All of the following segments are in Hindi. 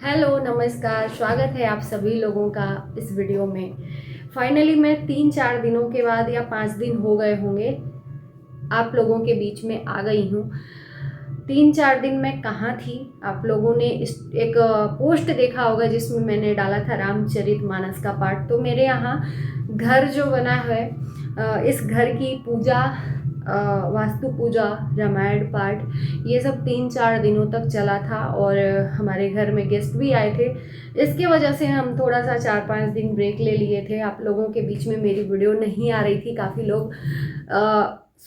हेलो नमस्कार, स्वागत है आप सभी लोगों का इस वीडियो में। फाइनली मैं 3-4 दिनों के बाद या 5 दिन हो गए होंगे आप लोगों के बीच में आ गई हूँ। 3-4 दिन मैं कहाँ थी, आप लोगों ने एक पोस्ट देखा होगा जिसमें मैंने डाला था रामचरितमानस का पाठ। तो मेरे यहाँ घर जो बना है, इस घर की पूजा, वास्तु पूजा, रामायण पाठ, ये सब 3-4 दिनों तक चला था और हमारे घर में गेस्ट भी आए थे। इसकी वजह से हम थोड़ा सा 4-5 दिन ब्रेक ले लिए थे। आप लोगों के बीच में मेरी वीडियो नहीं आ रही थी। काफ़ी लोग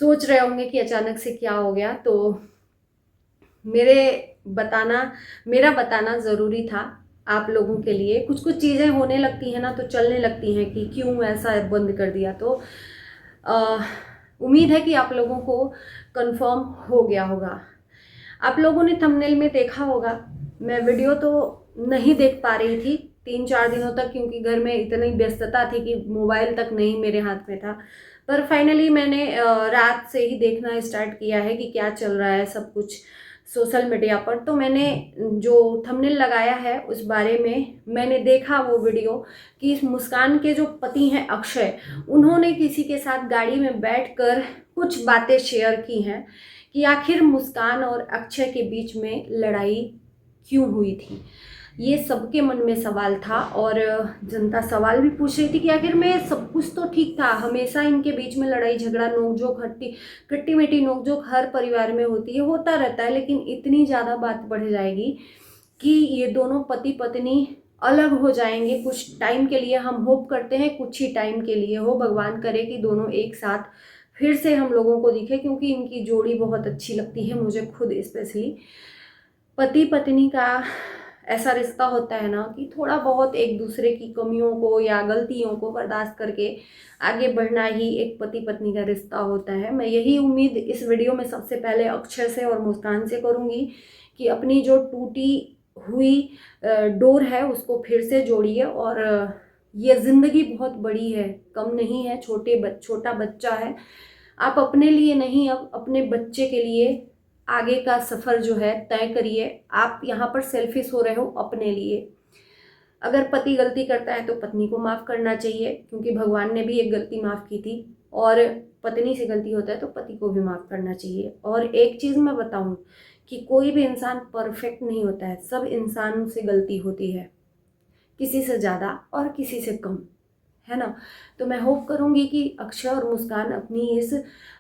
सोच रहे होंगे कि अचानक से क्या हो गया, तो मेरा बताना ज़रूरी था आप लोगों के लिए। कुछ कुछ चीज़ें होने लगती हैं ना, तो चलने लगती हैं कि क्यों ऐसा बंद कर दिया। तो उम्मीद है कि आप लोगों को कंफर्म हो गया होगा। आप लोगों ने थंबनेल में देखा होगा, मैं वीडियो तो नहीं देख पा रही थी 3-4 दिनों तक, क्योंकि घर में इतनी व्यस्तता थी कि मोबाइल तक नहीं मेरे हाथ में था। पर फाइनली मैंने रात से ही देखना स्टार्ट किया है कि क्या चल रहा है सब कुछ सोशल मीडिया पर। तो मैंने जो थंबनेल लगाया है उस बारे में मैंने देखा वो वीडियो कि इस मुस्कान के जो पति हैं अक्षय, उन्होंने किसी के साथ गाड़ी में बैठकर कुछ बातें शेयर की हैं कि आखिर मुस्कान और अक्षय के बीच में लड़ाई क्यों हुई थी। ये सबके मन में सवाल था और जनता सवाल भी पूछ रही थी कि आखिर में सब कुछ तो ठीक था। हमेशा इनके बीच में लड़ाई झगड़ा, नोकझोंक, खट्टी मीठी नोकझोंक हर परिवार में होती है, होता रहता है, लेकिन इतनी ज़्यादा बात बढ़ जाएगी कि ये दोनों पति पत्नी अलग हो जाएंगे कुछ टाइम के लिए। हम होप करते हैं कुछ ही टाइम के लिए हो, भगवान करे कि दोनों एक साथ फिर से हम लोगों को दिखे, क्योंकि इनकी जोड़ी बहुत अच्छी लगती है मुझे खुद स्पेशली। पति पत्नी का ऐसा रिश्ता होता है ना कि थोड़ा बहुत एक दूसरे की कमियों को या गलतियों को बर्दाश्त करके आगे बढ़ना ही एक पति पत्नी का रिश्ता होता है। मैं यही उम्मीद इस वीडियो में सबसे पहले अक्षय से और मुस्कान से करूँगी कि अपनी जो टूटी हुई डोर है उसको फिर से जोड़िए। और ये ज़िंदगी बहुत बड़ी है, कम नहीं है, छोटा बच्चा है। आप अपने लिए नहीं, अब अपने बच्चे के लिए आगे का सफ़र जो है तय करिए। आप यहाँ पर सेल्फिश हो रहे हो अपने लिए। अगर पति गलती करता है तो पत्नी को माफ़ करना चाहिए, क्योंकि भगवान ने भी एक गलती माफ़ की थी। और पत्नी से गलती होता है तो पति को भी माफ़ करना चाहिए। और एक चीज़ मैं बताऊँ कि कोई भी इंसान परफेक्ट नहीं होता है, सब इंसान से गलती होती है, किसी से ज़्यादा और किसी से कम, है ना। तो मैं होप करूँगी कि अक्षय और मुस्कान अपनी इस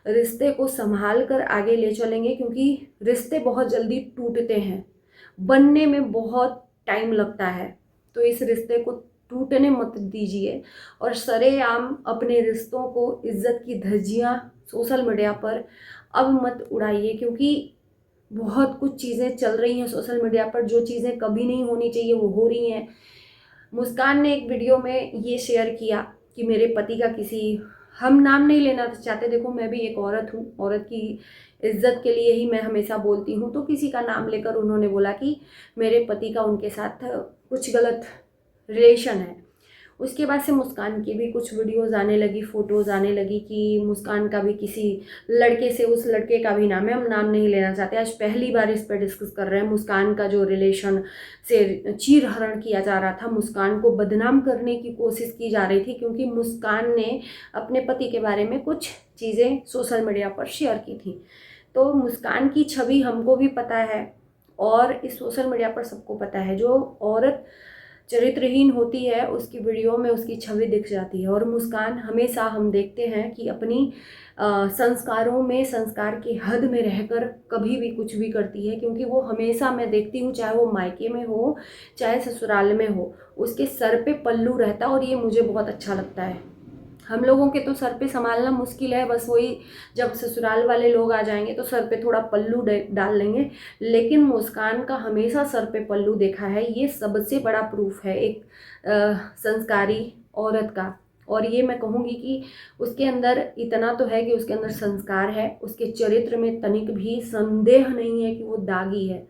रिश्ते को संभाल कर आगे ले चलेंगे, क्योंकि रिश्ते बहुत जल्दी टूटते हैं, बनने में बहुत टाइम लगता है। तो इस रिश्ते को टूटने मत दीजिए और सरेआम अपने रिश्तों को इज्जत की धज्जियाँ सोशल मीडिया पर अब मत उड़ाइए, क्योंकि बहुत कुछ चीज़ें चल रही हैं सोशल मीडिया पर, जो चीज़ें कभी नहीं होनी चाहिए वो हो रही हैं। मुस्कान ने एक वीडियो में ये शेयर किया कि मेरे पति का किसी, हम नाम नहीं लेना चाहते, देखो मैं भी एक औरत हूँ, औरत की इज्जत के लिए ही मैं हमेशा बोलती हूँ, तो किसी का नाम लेकर उन्होंने बोला कि मेरे पति का उनके साथ कुछ गलत रिलेशन है। उसके बाद से मुस्कान की भी कुछ वीडियोज़ आने लगी, फ़ोटोज़ आने लगी कि मुस्कान का भी किसी लड़के से, उस लड़के का भी नाम है, हम नाम नहीं लेना चाहते, आज पहली बार इस पर डिस्कस कर रहे हैं। मुस्कान का जो रिलेशन से चीरहरण किया जा रहा था, मुस्कान को बदनाम करने की कोशिश की जा रही थी, क्योंकि मुस्कान ने अपने पति के बारे में कुछ चीज़ें सोशल मीडिया पर शेयर की थी। तो मुस्कान की छवि हमको भी पता है और इस सोशल मीडिया पर सबको पता है, जो औरत चरित्रहीन होती है उसकी वीडियो में उसकी छवि दिख जाती है। और मुस्कान हमेशा हम देखते हैं कि अपनी संस्कारों में, संस्कार की हद में रहकर कभी भी कुछ भी करती है, क्योंकि वो हमेशा, मैं देखती हूँ, चाहे वो मायके में हो चाहे ससुराल में हो, उसके सर पे पल्लू रहता है और ये मुझे बहुत अच्छा लगता है। हम लोगों के तो सर पे संभालना मुश्किल है, बस वही जब ससुराल वाले लोग आ जाएंगे तो सर पे थोड़ा पल्लू डाल लेंगे, लेकिन मुस्कान का हमेशा सर पे पल्लू देखा है। ये सबसे बड़ा प्रूफ है एक संस्कारी औरत का। और ये मैं कहूँगी कि उसके अंदर इतना तो है कि उसके अंदर संस्कार है, उसके चरित्र में तनिक भी संदेह नहीं है कि वो दागी है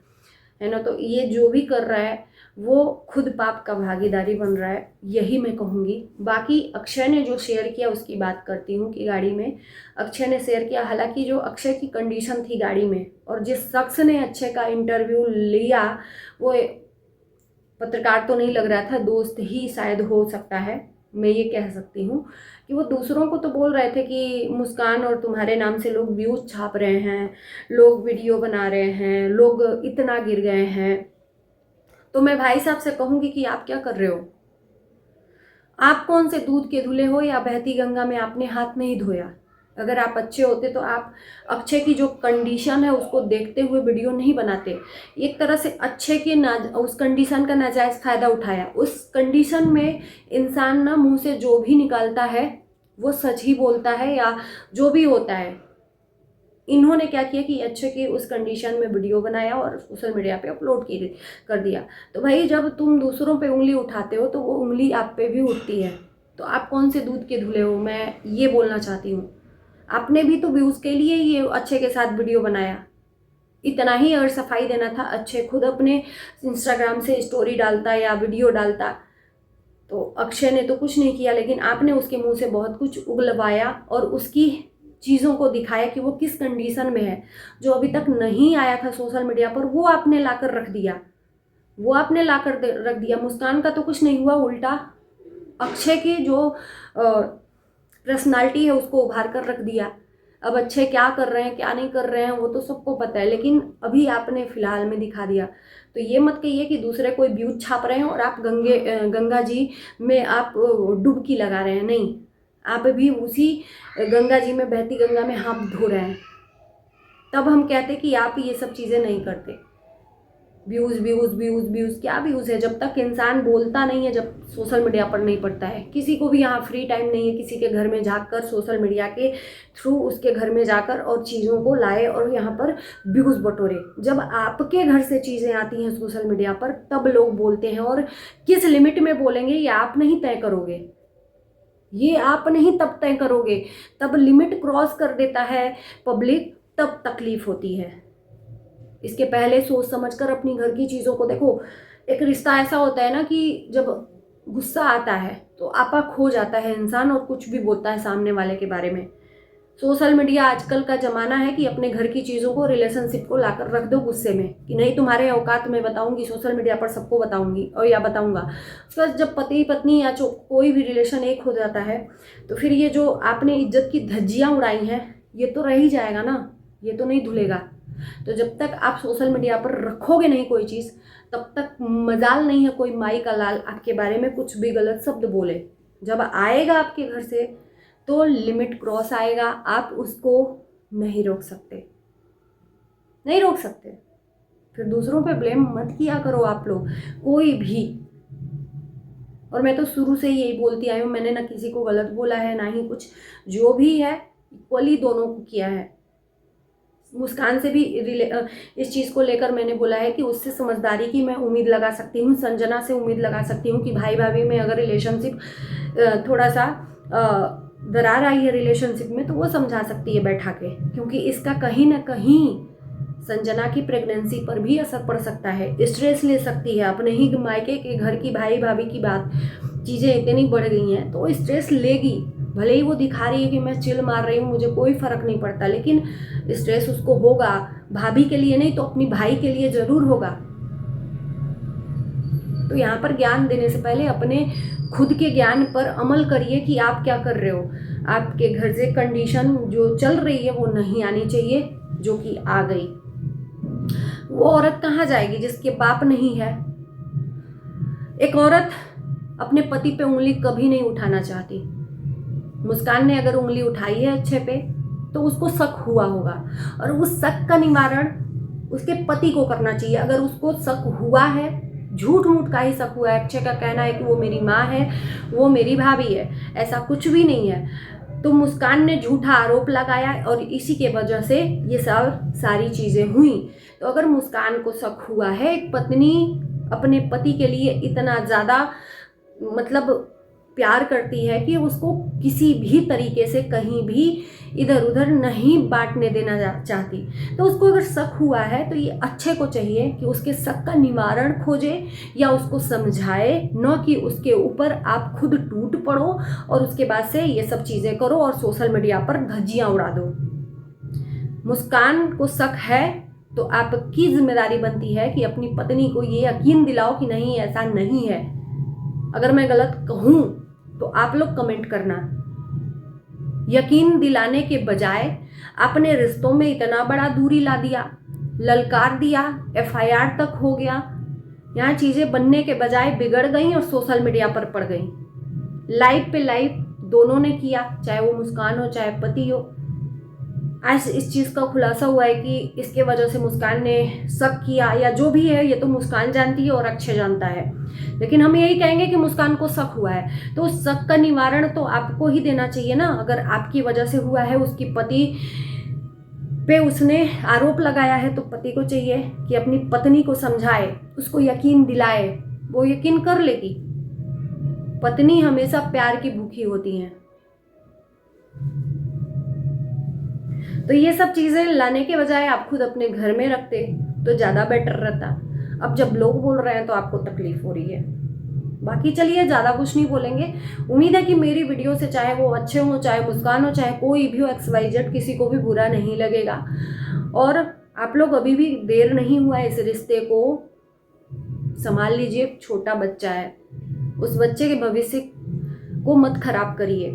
ना। तो ये जो भी कर रहा है वो खुद पाप का भागीदारी बन रहा है, यही मैं कहूँगी। बाकी अक्षय ने जो शेयर किया उसकी बात करती हूँ कि गाड़ी में अक्षय ने शेयर किया, हालांकि जो अक्षय की कंडीशन थी गाड़ी में, और जिस शख्स ने अक्षय का इंटरव्यू लिया वो पत्रकार तो नहीं लग रहा था, दोस्त ही शायद हो सकता है, मैं ये कह सकती हूँ कि वो दूसरों को तो बोल रहे थे कि मुस्कान और तुम्हारे नाम से लोग व्यूज़ छाप रहे हैं, लोग वीडियो बना रहे हैं, लोग इतना गिर गए हैं। तो मैं भाई साहब से कहूँगी कि आप क्या कर रहे हो? आप कौन से दूध के धुले हो या बहती गंगा में आपने हाथ नहीं धोया? अगर आप अच्छे होते तो आप अक्षय की जो कंडीशन है उसको देखते हुए वीडियो नहीं बनाते। एक तरह से अक्षय के उस कंडीशन का नाजायज़ फ़ायदा उठाया। उस कंडीशन में इंसान ना मुंह से जो भी निकालता है वो सच ही बोलता है या जो भी होता है। इन्होंने क्या किया कि अक्षय की उस कंडीशन में वीडियो बनाया और सोशल मीडिया पे अपलोड कर दिया। तो भाई जब तुम दूसरों पे उंगली उठाते हो तो वो उंगली आप पे भी उठती है। तो आप कौन से दूध के धुले हो, मैं ये बोलना चाहती हूँ। आपने भी तो व्यूज़ के लिए ये अक्षय के साथ वीडियो बनाया। इतना ही अगर सफाई देना था, अक्षय खुद अपने इंस्टाग्राम से स्टोरी डालता या वीडियो डालता। तो अक्षय ने तो कुछ नहीं किया, लेकिन आपने उसके मुंह से बहुत कुछ उगलवाया और उसकी चीज़ों को दिखाया कि वो किस कंडीशन में है। जो अभी तक नहीं आया था सोशल मीडिया पर वो आपने लाकर रख दिया, मुस्कान का तो कुछ नहीं हुआ, उल्टा अक्षय की जो पर्सनालिटी है उसको उभार कर रख दिया। अब अक्षय क्या कर रहे हैं क्या नहीं कर रहे हैं वो तो सबको पता है, लेकिन अभी आपने फिलहाल में दिखा दिया। तो ये मत कहिए कि दूसरे कोई व्यूज छाप रहे हैं और आप गंगा जी में आप डुबकी लगा रहे हैं। नहीं, आप भी उसी गंगा जी में, बहती गंगा में हाथ धो रहे हैं। तब हम कहते कि आप ये सब चीज़ें नहीं करते। व्यूज़ व्यूज़ व्यूज़ व्यूज़, क्या व्यूज़ है? जब तक इंसान बोलता नहीं है, जब सोशल मीडिया पर नहीं पड़ता है। किसी को भी यहाँ फ्री टाइम नहीं है किसी के घर में जाकर सोशल मीडिया के थ्रू उसके घर में जाकर और चीज़ों को लाए और यहाँ पर व्यूज़ बटोरे। जब आपके घर से चीज़ें आती हैं सोशल मीडिया पर तब लोग बोलते हैं, और किस लिमिट में बोलेंगे ये आप नहीं तय करोगे, ये आप नहीं तब तय करोगे। तब लिमिट क्रॉस कर देता है पब्लिक, तब तकलीफ होती है। इसके पहले सोच समझकर अपनी घर की चीज़ों को देखो। एक रिश्ता ऐसा होता है ना कि जब गुस्सा आता है तो आपा खो जाता है इंसान और कुछ भी बोलता है सामने वाले के बारे में। सोशल मीडिया आजकल का ज़माना है कि अपने घर की चीज़ों को, रिलेशनशिप को लाकर रख दो गुस्से में कि नहीं तुम्हारे औकात में बताऊंगी, सोशल मीडिया पर सबको बताऊंगी और या बताऊंगा। उसके बाद जब पति पत्नी या कोई भी रिलेशन एक हो जाता है तो फिर ये जो आपने इज्जत की धज्जियाँ उड़ाई हैं ये तो रह ही जाएगा ना, ये तो नहीं धुलेगा। तो जब तक आप सोशल मीडिया पर रखोगे नहीं कोई चीज़ तब तक मजाल नहीं है कोई माई का लाल आपके बारे में कुछ भी गलत शब्द बोले। जब आएगा आपके घर से तो लिमिट क्रॉस आएगा, आप उसको नहीं रोक सकते, नहीं रोक सकते। फिर दूसरों पे ब्लेम मत किया करो आप लोग कोई भी। और मैं तो शुरू से यही बोलती आई हूँ, मैंने ना किसी को गलत बोला है ना ही कुछ, जो भी है इक्वली दोनों को किया है। मुस्कान से भी इस चीज़ को लेकर मैंने बोला है कि उससे समझदारी की मैं उम्मीद लगा सकती हूँ, संजना से उम्मीद लगा सकती हूँ कि भाई भाभी में अगर रिलेशनशिप थोड़ा सा दरार आई है रिलेशनशिप में तो वो समझा सकती है बैठा के, क्योंकि इसका कहीं ना कहीं संजना की प्रेगनेंसी पर भी असर पड़ सकता है। स्ट्रेस ले सकती है, अपने ही मायके के घर की भाई भाभी की बात, चीज़ें इतनी बढ़ गई हैं तो स्ट्रेस लेगी। भले ही वो दिखा रही है कि मैं चिल मार रही हूँ, मुझे कोई फ़र्क नहीं पड़ता, लेकिन स्ट्रेस उसको होगा। भाभी के लिए नहीं तो अपनी भाई के लिए ज़रूर होगा। तो यहाँ पर ज्ञान देने से पहले अपने खुद के ज्ञान पर अमल करिए कि आप क्या कर रहे हो। आपके घर से कंडीशन जो चल रही है वो नहीं आनी चाहिए, जो कि आ गई। वो औरत कहाँ जाएगी जिसके बाप नहीं है? एक औरत अपने पति पे उंगली कभी नहीं उठाना चाहती। मुस्कान ने अगर उंगली उठाई है अच्छे पे तो उसको शक हुआ होगा, और उस शक का निवारण उसके पति को करना चाहिए। अगर उसको शक हुआ है, झूठ मूठ का ही शक हुआ है, अक्षय का कहना है कि वो मेरी माँ है, वो मेरी भाभी है, ऐसा कुछ भी नहीं है, तो मुस्कान ने झूठा आरोप लगाया और इसी के वजह से ये सारी चीज़ें हुई। तो अगर मुस्कान को शक हुआ है, एक पत्नी अपने पति के लिए इतना ज़्यादा मतलब प्यार करती है कि उसको किसी भी तरीके से कहीं भी इधर उधर नहीं बांटने देना चाहती, तो उसको अगर शक हुआ है तो ये अच्छे को चाहिए कि उसके शक का निवारण खोजे या उसको समझाए, न कि उसके ऊपर आप खुद टूट पड़ो और उसके बाद से ये सब चीज़ें करो और सोशल मीडिया पर धज्जियाँ उड़ा दो। मुस्कान को शक है तो आपकी जिम्मेदारी बनती है कि अपनी पत्नी को ये यकीन दिलाओ कि नहीं, ऐसा नहीं है। अगर मैं गलत कहूँ तो आप लोग कमेंट करना। यकीन दिलाने के बजाय अपने रिश्तों में इतना बड़ा दूरी ला दिया, ललकार दिया, FIR तक हो गया। यहाँ चीज़ें बनने के बजाय बिगड़ गई और सोशल मीडिया पर पड़ गई। लाइव पे लाइव दोनों ने किया, चाहे वो मुस्कान हो चाहे पति हो। आज इस चीज़ का खुलासा हुआ है कि इसके वजह से मुस्कान ने शक किया, या जो भी है ये तो मुस्कान जानती है और अक्षय जानता है, लेकिन हम यही कहेंगे कि मुस्कान को शक हुआ है। तो उस शक का निवारण तो आपको ही देना चाहिए ना। अगर आपकी वजह से हुआ है, उसकी पति पे उसने आरोप लगाया है, तो पति को चाहिए कि अपनी पत्नी को समझाए, उसको यकीन दिलाए। वो यकीन कर लेगी। पत्नी हमेशा प्यार की भूखी होती हैं। तो ये सब चीज़ें लाने के बजाय आप खुद अपने घर में रखते तो ज़्यादा बेटर रहता। अब जब लोग बोल रहे हैं तो आपको तकलीफ हो रही है। बाकी चलिए, ज़्यादा कुछ नहीं बोलेंगे। उम्मीद है कि मेरी वीडियो से चाहे वो अच्छे हों, चाहे मुस्कान हो, चाहे कोई भी हो, XYZ, किसी को भी बुरा नहीं लगेगा। और आप लोग अभी भी देर नहीं हुआ है, इस रिश्ते को संभाल लीजिए। छोटा बच्चा है, उस बच्चे के भविष्य को मत खराब करिए।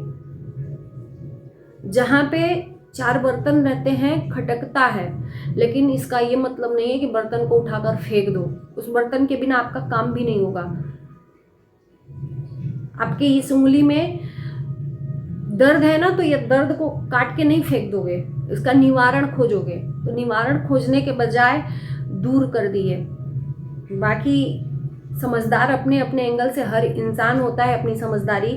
जहाँ पे 4 बर्तन रहते हैं खटकता है, लेकिन इसका ये मतलब नहीं है कि बर्तन को उठाकर फेंक दो। उस बर्तन के बिना आपका काम भी नहीं होगा। आपके इस उंगली में दर्द है ना, तो ये दर्द को काट के नहीं फेंक दोगे, इसका निवारण खोजोगे। तो निवारण खोजने के बजाय दूर कर दिए। बाकी समझदार अपने अपने एंगल से हर इंसान होता है, अपनी समझदारी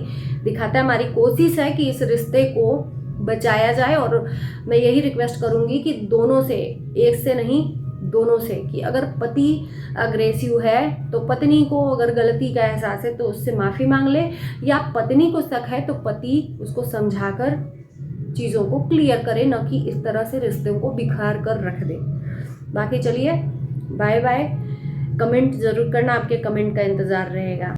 दिखाता है। हमारी कोशिश है कि इस रिश्ते को बचाया जाए। और मैं यही रिक्वेस्ट करूंगी कि दोनों से, एक से नहीं दोनों से, कि अगर पति अग्रेसिव है तो पत्नी को अगर गलती का एहसास है तो उससे माफ़ी मांग ले, या पत्नी को शक है तो पति उसको समझाकर चीज़ों को क्लियर करे, न कि इस तरह से रिश्तों को बिखार कर रख दे। बाकी चलिए, बाय बाय। कमेंट ज़रूर करना, आपके कमेंट का इंतज़ार रहेगा।